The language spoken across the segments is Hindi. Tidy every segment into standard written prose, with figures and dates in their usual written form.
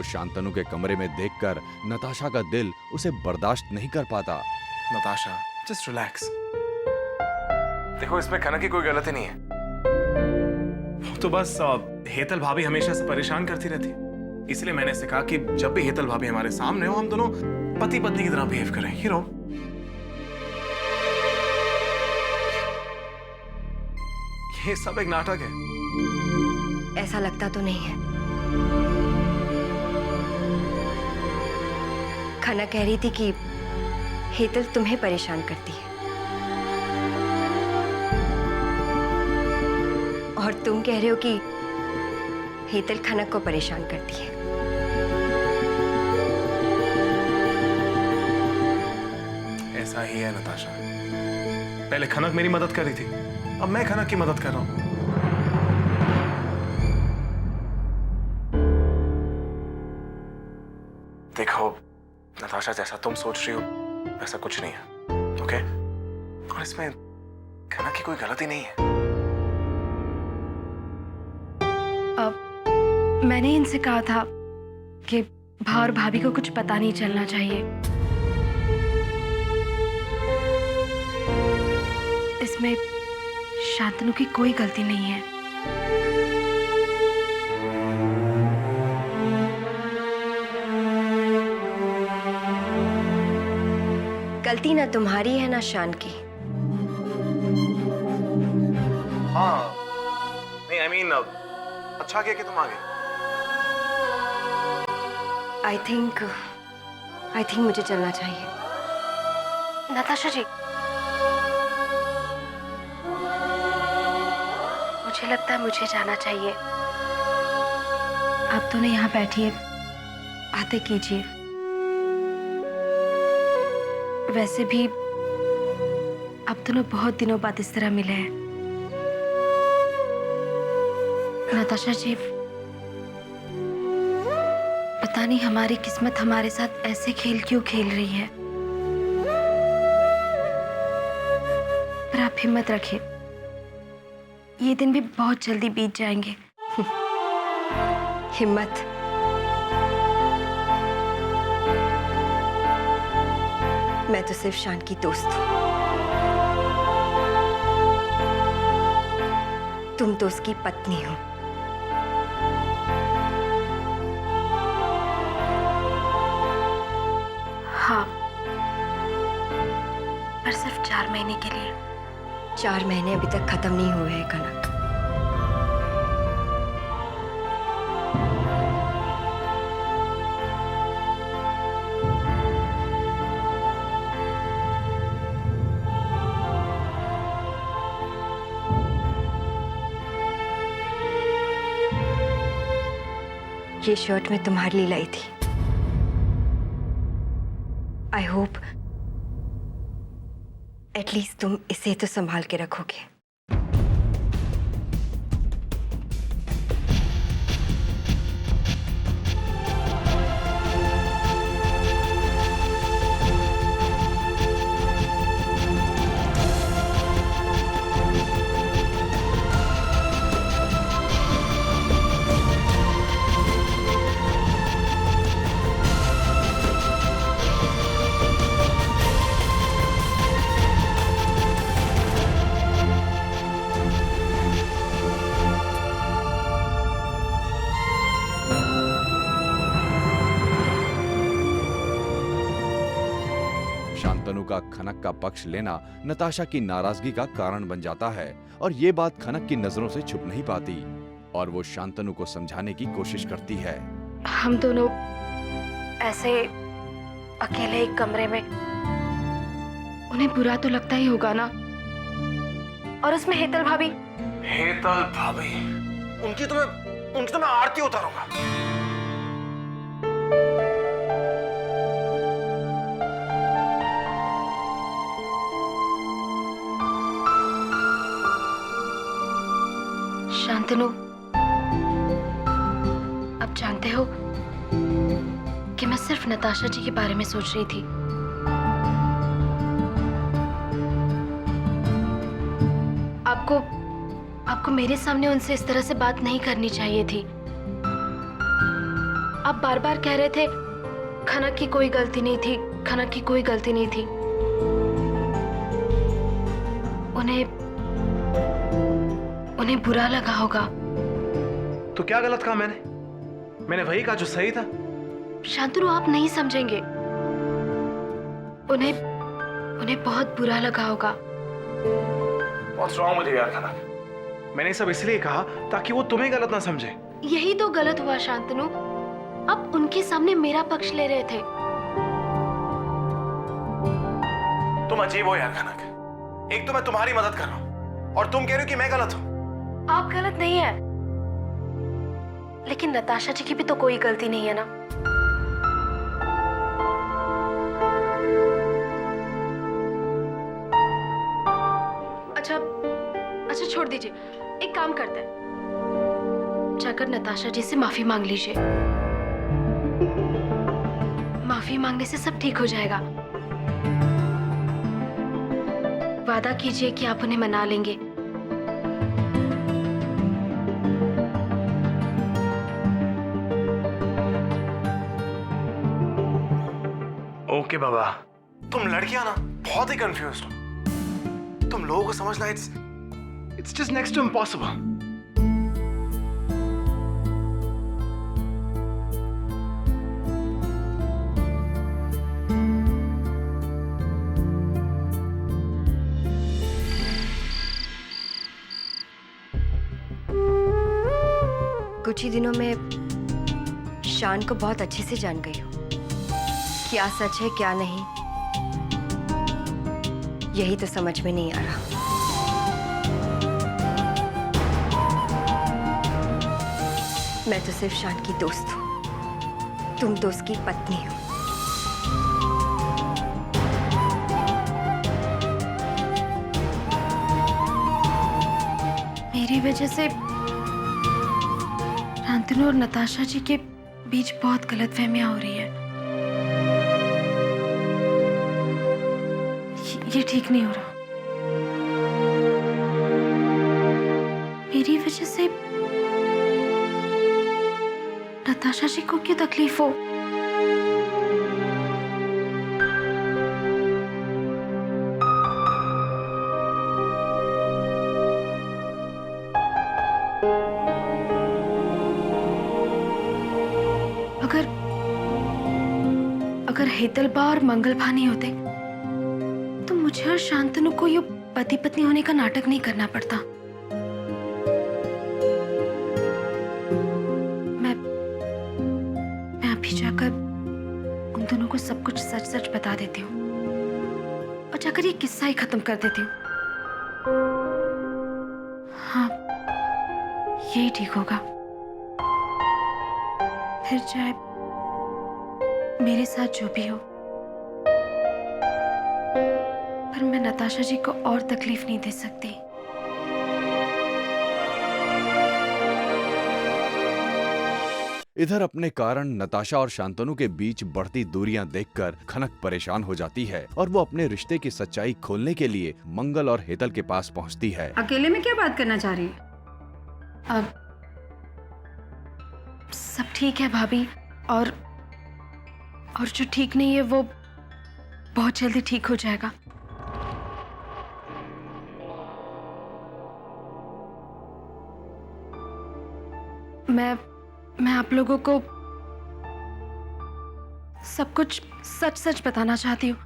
शांतनु के कमरे में देखकर नताशा का दिल उसे बर्दाश्त नहीं कर पाता। Natasha, just relax. देखो, इसमें कनक की कोई गलती नहीं है। वो तो बस हेतल भाभी हमेशा से परेशान करती रहती, इसलिए मैंने इसे कहा कि जब भी हेतल भाभी हमारे सामने हो हम दोनों पति पत्नी की तरह बिहेव करें। हीरो, ये सब एक नाटक है। ऐसा लगता तो नहीं है। खनक कह रही थी कि हेतल तुम्हें परेशान करती है और तुम कह रहे हो कि हेतल खनक को परेशान करती है। ऐसा ही है नताशा। पहले खनक मेरी मदद कर रही थी, अब मैं खनक की मदद कर रहा हूं। देखो नताशा, जैसा तुम सोच रही हो वैसा कुछ नहीं है, ओके? और इसमें खनक की कोई गलती नहीं है। मैंने इनसे कहा था कि भा और भाभी को कुछ पता नहीं चलना चाहिए। इसमें शांतनु की कोई गलती नहीं है। गलती ना तुम्हारी है ना शान की। हाँ, नहीं, I mean, अच्छा किया कि तुम आ गए। आई थिंक मुझे चलना चाहिए। नताशा जी, मुझे लगता है मुझे जाना चाहिए। आप दोनों यहाँ बैठिए, बातें कीजिए। वैसे भी अब दोनों बहुत दिनों बाद इस तरह मिले हैं। नताशा जी, पता नहीं हमारी किस्मत हमारे साथ ऐसे खेल क्यों खेल रही है। पर आप हिम्मत रखिए, ये दिन भी बहुत जल्दी बीत जाएंगे। हिम्मत? मैं तो सिर्फ शान की दोस्त हूं। तुम तो उसकी पत्नी हो। हाँ, पर सिर्फ 4 महीने के लिए। 4 महीने अभी तक खत्म नहीं हुए हैं कनक। ये शर्ट मैं तुम्हारे लिए लाई थी। आई होप एटलीस्ट तुम इसे तो संभाल के रखोगे। शांतनु का खनक का पक्ष लेना नताशा की नाराजगी का कारण बन जाता है और ये बात खनक की नजरों से छुप नहीं पाती और वो शांतनु को समझाने की कोशिश करती है। हम दोनों ऐसे अकेले एक कमरे में, उन्हें बुरा तो लगता ही होगा ना। और उसमें हेतल भाभी। हेतल भाभी, उनकी तो मैं आरती उतारूंगा। शांतनु, अब जानते हो कि मैं सिर्फ नताशा जी के बारे में सोच रही थी। आपको मेरे सामने उनसे इस तरह से बात नहीं करनी चाहिए थी। आप बार बार कह रहे थे खनक की कोई गलती नहीं थी, खनक की कोई गलती नहीं थी। उन्हें बुरा लगा होगा। तो क्या गलत कहा मैंने? मैंने वही कहा जो सही था। शांतनु, आप नहीं समझेंगे। उन्हें बहुत बुरा लगा होगा। What's wrong with you यार खनक? मैंने सब इसलिए कहा ताकि वो तुम्हें गलत ना समझे। यही तो गलत हुआ शांतनु। आप उनके सामने मेरा पक्ष ले रहे थे। तुम अजीब हो यार खनक। एक तो मैं तुम्हारी मदद कर रहा हूँ और तुम कह रहे हो कि मैं गलत हूँ। आप गलत नहीं है, लेकिन नताशा जी की भी तो कोई गलती नहीं है ना। अच्छा छोड़ दीजिए। एक काम करते हैं, जाकर नताशा जी से माफी मांग लीजिए। माफी मांगने से सब ठीक हो जाएगा। वादा कीजिए कि आप उन्हें मना लेंगे। ओके बाबा। तुम लड़कियां ना बहुत ही कंफ्यूज्ड हो। तुम लोगों को समझना it's just next to impossible. कुछ ही दिनों में शान को बहुत अच्छे से जान गई हूँ। क्या सच है क्या नहीं, यही तो समझ में नहीं आ रहा। मैं तो सिर्फ शान की दोस्त हूँ, तुम तो उसकी पत्नी हो। मेरी वजह से शांतनु और नताशा जी के बीच बहुत गलतफहमियां हो रही है। ये ठीक नहीं हो रहा। मेरी वजह से नताशा जी को क्यों तकलीफ हो? अगर हेतलबा और मंगलभा नहीं होते तो मुझे और शांतनु को ये पति पत्नी होने का नाटक नहीं करना पड़ता। मैं अभी जाकर उन दोनों को सब कुछ सच सच बता देती हूँ और जाकर ये किस्सा ही खत्म कर देती हूँ। हाँ, यही ठीक होगा। फिर चाहे मेरे साथ जो भी हो, पर मैं नताशा जी को और तकलीफ नहीं दे सकती। इधर अपने कारण नताशा और शांतनु के बीच बढ़ती दूरियां देखकर खनक परेशान हो जाती है और वो अपने रिश्ते की सच्चाई खोलने के लिए मंगल और हेतल के पास पहुंचती है। अकेले में क्या बात करना चाह रही है? अब सब ठीक है भाभी, और जो ठीक नहीं है वो बहुत जल्दी ठीक हो जाएगा। मैं आप लोगों को सब कुछ सच सच बताना चाहती हूँ।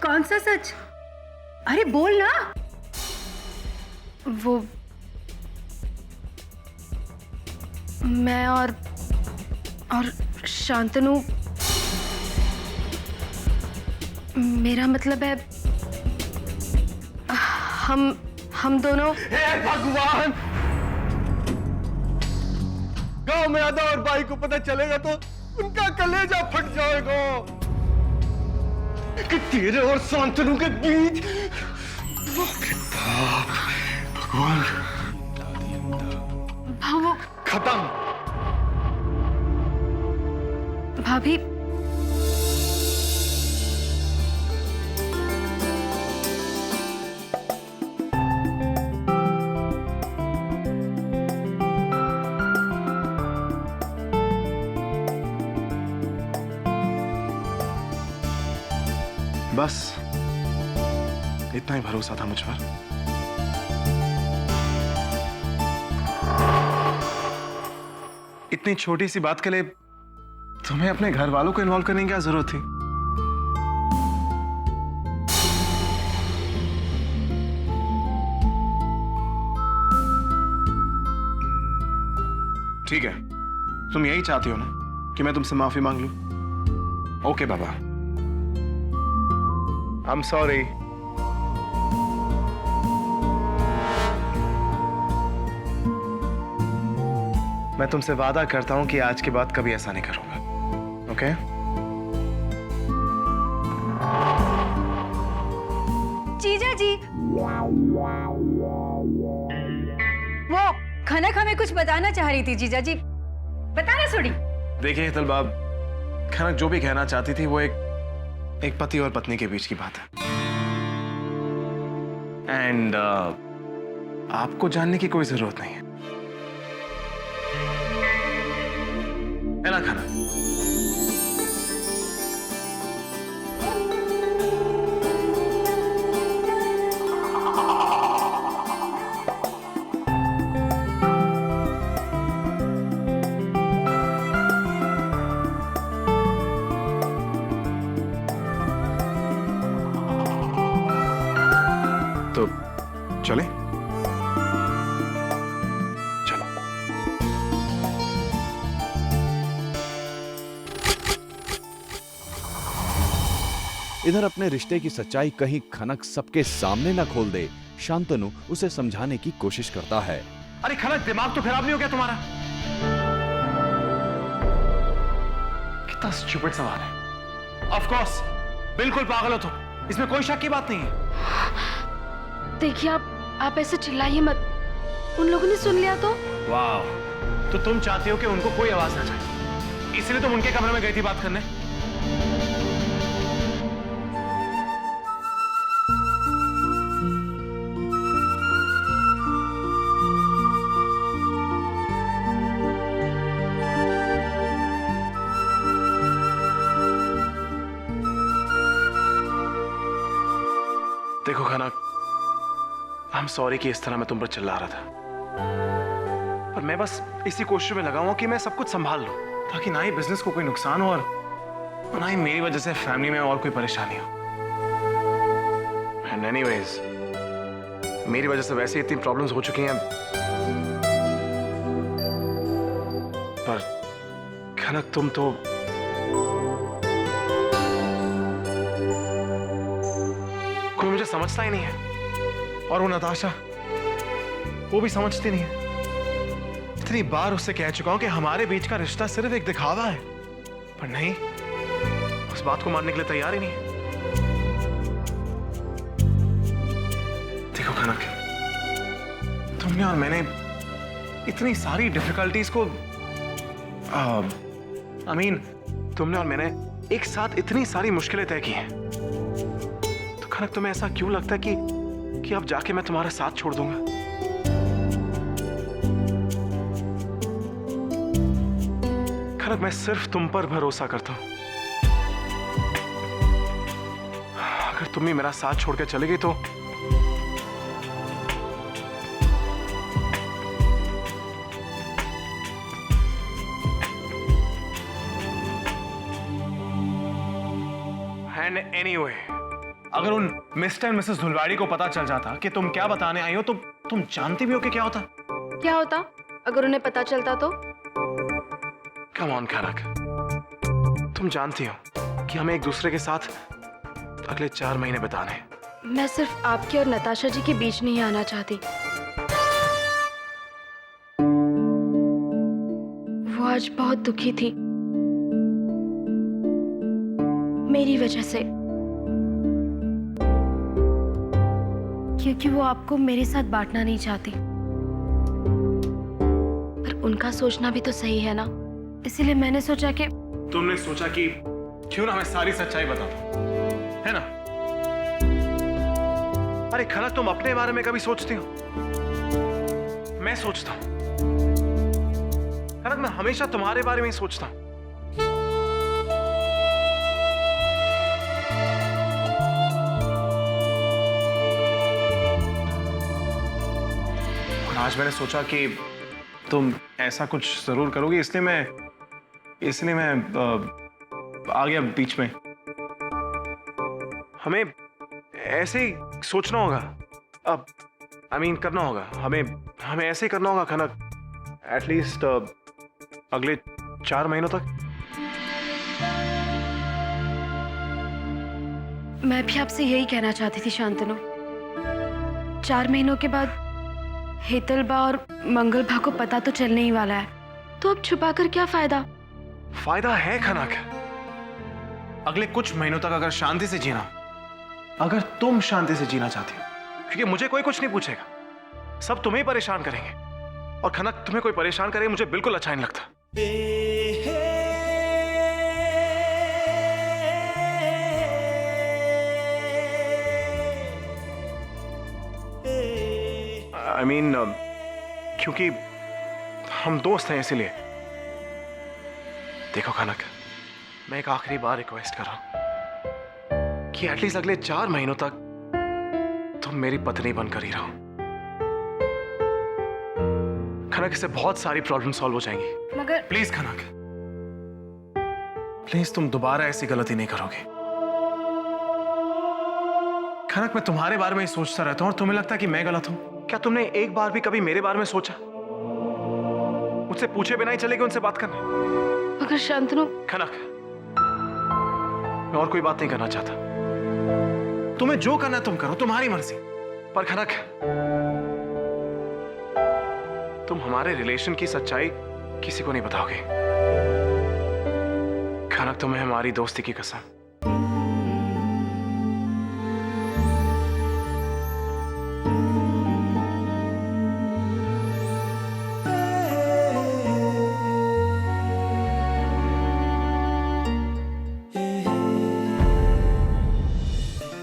कौन सा सच? अरे बोल ना। वो मैं और शांतनु, मेरा मतलब है हम दोनों। हे भगवान! गांव में आदा और बाई को पता चलेगा तो उनका कलेजा फट जाएगा कि तेरे और शांतनु के बीच। भगवान! खत्म। भाभी, बस इतना ही भरोसा था मुझ पर। इतनी छोटी सी बात के लिए तुम्हें अपने घर वालों को इन्वॉल्व करने की क्या जरूरत थी? ठीक है, तुम यही चाहती हो ना कि मैं तुमसे माफी मांग लूं? Okay Baba, I am sorry. मैं तुमसे वादा करता हूं कि आज के बाद कभी ऐसा नहीं करूंगा। ओके? जीजा जी, वो खनक हमें कुछ बताना चाह रही थी। जीजा जी बताना थोड़ी। देखिए हेतल बाब, खनक जो भी कहना चाहती थी वो एक पति और पत्नी के बीच की बात है। एंड आपको जानने की कोई जरूरत नहीं है ना खनक? तो चले? चलो। इधर अपने रिश्ते की सच्चाई कहीं खनक सबके सामने न खोल दे, शांतनु उसे समझाने की कोशिश करता है। अरे खनक, दिमाग तो खराब नहीं हो गया तुम्हारा? कितना स्टूपिड सवाल है। ऑफ कोर्स बिल्कुल पागल हो तुम, इसमें कोई शक की बात नहीं है। देखिए आप ऐसे चिल्लाइए मत, उन लोगों ने सुन लिया तो। वाह, तो तुम चाहती हो कि उनको कोई आवाज ना जाए, इसलिए तुम उनके कमरे में गई थी बात करने? देखो खनक, आई एम सॉरी कि इस तरह मैं तुम पर चिल्ला रहा था, पर मैं बस इसी कोशिश में लगा हूं कि मैं सब कुछ संभाल लूं, ताकि ना ही बिजनेस को कोई नुकसान हो और ना ही मेरी वजह से फैमिली में और कोई परेशानी हो। एंड एनीवेज, मेरी वजह से वैसे इतनी प्रॉब्लम्स हो चुकी हैं, पर खनक तुम तो कोई मुझे समझता ही नहीं है, और वो नताशा, वो भी समझती नहीं है। इतनी बार उससे कह चुका हूं कि हमारे बीच का रिश्ता सिर्फ एक दिखावा है, पर नहीं, उस बात को मानने के लिए तैयार ही नहीं है। देखो खनक, तुमने और मैंने इतनी सारी डिफिकल्टीज को तुमने और मैंने एक साथ इतनी सारी मुश्किलें तय की हैं, तो खनक तुम्हें ऐसा क्यों लगता है कि अब जाके मैं तुम्हारा साथ छोड़ दूंगा? खनक, मैं सिर्फ तुम पर भरोसा करता हूं। अगर तुम भी मेरा साथ छोड़ के चले गई तो एंड एनीवे, अगर उन मिस्टर एंड मिसेस धुलवाड़ी को पता चल जाता कि तुम क्या बताने आई हो, तो तुम जानती भी हो कि क्या होता? क्या होता अगर उन्हें पता चलता तो? कम ऑन खनक, तुम जानती हो कि हमें एक दूसरे के साथ अगले 4 महीने बिताने हैं। मैं सिर्फ आपके और नताशा जी के बीच नहीं आना चाहती। वो आज बहुत दुखी थी मेरी वजह से, क्योंकि वो आपको मेरे साथ बांटना नहीं चाहती। पर उनका सोचना भी तो सही है ना, इसीलिए मैंने सोचा कि तुमने सोचा कि क्यों ना मैं सारी सच्चाई बता दूं, है ना? अरे खनक, तुम अपने बारे में कभी सोचती हो? मैं सोचता हूं खनक, मैं हमेशा तुम्हारे बारे में ही सोचता हूं। आज मैंने सोचा कि तुम ऐसा कुछ जरूर करोगे, इसलिए मैं आ गया बीच में। हमें ऐसे ही सोचना होगा, अब करना होगा, हमें ऐसे ही करना होगा खनक, एटलीस्ट अगले 4 महीनों तक। मैं भी आपसे यही कहना चाहती थी शांतनु। 4 महीनों के बाद हेतल बा और मंगल भा को पता तो चलने ही वाला है, तो अब छुपाकर क्या फायदा? फायदा है खनक। अगले कुछ महीनों तक अगर शांति से जीना, अगर तुम शांति से जीना चाहती हो, क्योंकि मुझे कोई कुछ नहीं पूछेगा, सब तुम्हें परेशान करेंगे, और खनक तुम्हें कोई परेशान करे मुझे बिल्कुल अच्छा नहीं लगता। क्योंकि हम दोस्त हैं इसीलिए। देखो खनक, मैं एक आखिरी बार रिक्वेस्ट कर रहा हूं कि एटलीस्ट अगले 4 महीनों तक तुम मेरी पत्नी बनकर ही रहो। खनक, इससे बहुत सारी प्रॉब्लम सॉल्व हो जाएंगी। मगर प्लीज खनक, प्लीज तुम दोबारा ऐसी गलती नहीं करोगे। खनक, मैं तुम्हारे बारे में ही सोचता रहता हूं और तुम्हें लगता है कि मैं गलत हूं। क्या तुमने एक बार भी कभी मेरे बारे में सोचा? मुझसे पूछे बिना ही चले गए उनसे बात करने। मगर शांतनु, खनक, मैं और कोई बात नहीं करना चाहता। तुम्हें जो करना तुम करो, तुम्हारी मर्जी। पर खनक, तुम हमारे रिलेशन की सच्चाई किसी को नहीं बताओगे। खनक, तुम्हें हमारी दोस्ती की कसम।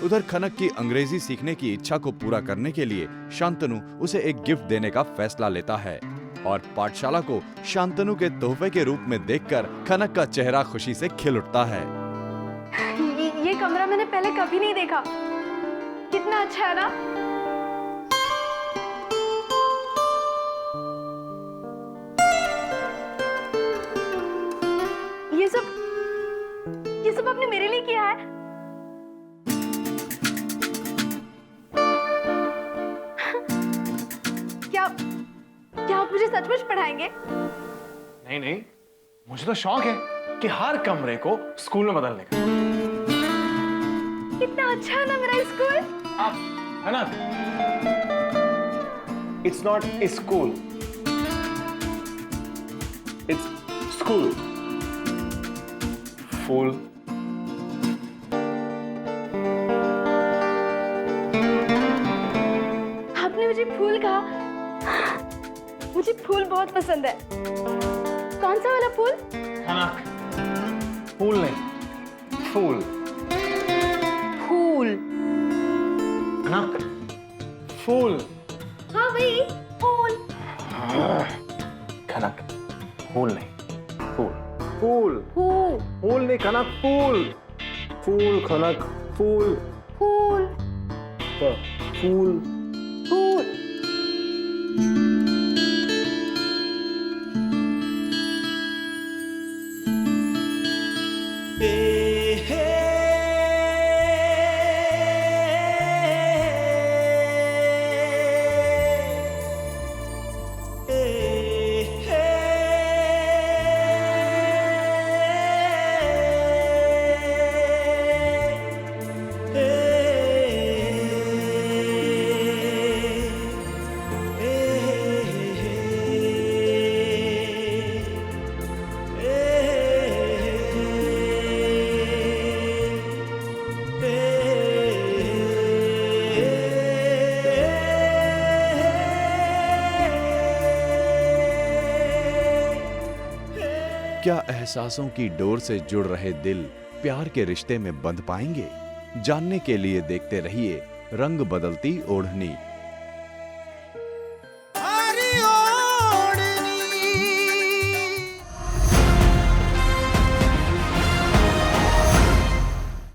उधर खनक की अंग्रेजी सीखने की इच्छा को पूरा करने के लिए शांतनु उसे एक गिफ्ट देने का फैसला लेता है, और पाठशाला को शांतनु के तोहफे के रूप में देखकर खनक का चेहरा खुशी से खिल उठता है। ये कमरा मैंने पहले कभी नहीं देखा। कितना अच्छा है ना? ये सब आपने मेरे लिए किया है? क्या आप मुझे सचमुच पढ़ाएंगे? नहीं, मुझे तो शौक है कि हर कमरे को स्कूल में बदलने का। कितना अच्छा है ना मेरा स्कूल। आप है ना, it's not a school, it's school. Fool. आपने मुझे फूल कहा। मुझे फूल बहुत पसंद है। कौन सा वाला फूल? खनक, फूल नहीं, फूल। फूल। खनक, फूल। हाँ वही फूल। खनक, फूल नहीं, फूल। फूल। फूल। फूल नहीं खनक, फूल। फूल खनक, फूल। फूल। फूल। फूल। क्या एहसासों की डोर से जुड़ रहे दिल प्यार के रिश्ते में बंध पाएंगे? जानने के लिए देखते रहिए रंग बदलती ओढ़नी।